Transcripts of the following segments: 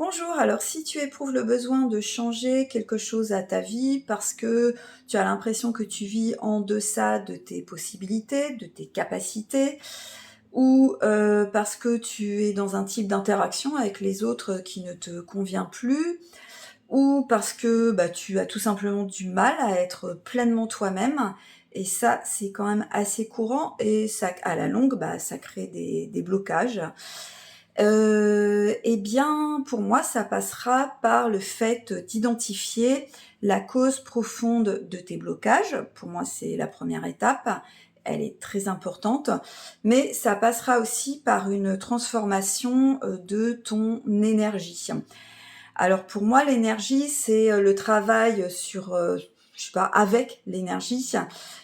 Bonjour, alors si tu éprouves le besoin de changer quelque chose à ta vie parce que tu as l'impression que tu vis en deçà de tes possibilités, de tes capacités, ou parce que tu es dans un type d'interaction avec les autres qui ne te convient plus, ou parce que, tu as tout simplement du mal à être pleinement toi-même et ça, c'est quand même assez courant et ça à la longue, ça crée des blocages. Et bien, pour moi, ça passera par le fait d'identifier la cause profonde de tes blocages. Pour moi, c'est la première étape. Elle est très importante, mais ça passera aussi par une transformation, de ton énergie. Alors pour moi, l'énergie, c'est, le travail sur, je sais pas, avec l'énergie.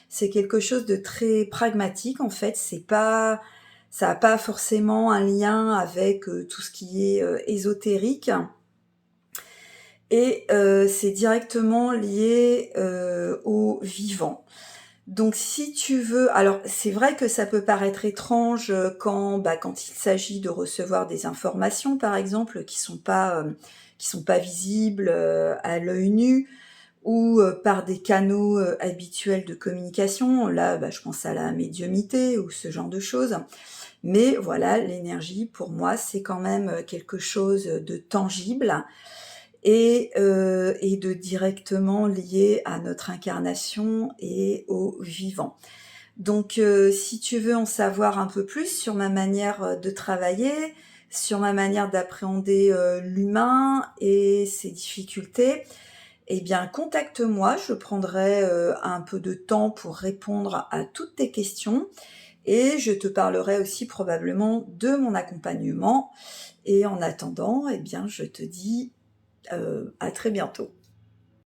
C'est quelque chose de très pragmatique en fait, c'est pas ça a pas forcément un lien avec, tout ce qui est, ésotérique et c'est directement lié, au vivant. Donc si tu veux alors c'est vrai que ça peut paraître étrange, quand il s'agit de recevoir des informations par exemple qui sont pas visibles, à l'œil nu ou, par des canaux, habituels de communication. Là, je pense à la médiumnité ou ce genre de choses. Mais voilà, l'énergie pour moi, c'est quand même, quelque chose de tangible et de directement lié à notre incarnation et au vivant. Donc, si tu veux en savoir un peu plus sur ma manière, de travailler, sur ma manière d'appréhender, l'humain et ses difficultés, eh bien contacte-moi, je prendrai, un peu de temps pour répondre à toutes tes questions et je te parlerai aussi probablement de mon accompagnement et en attendant, eh bien je te dis, à très bientôt.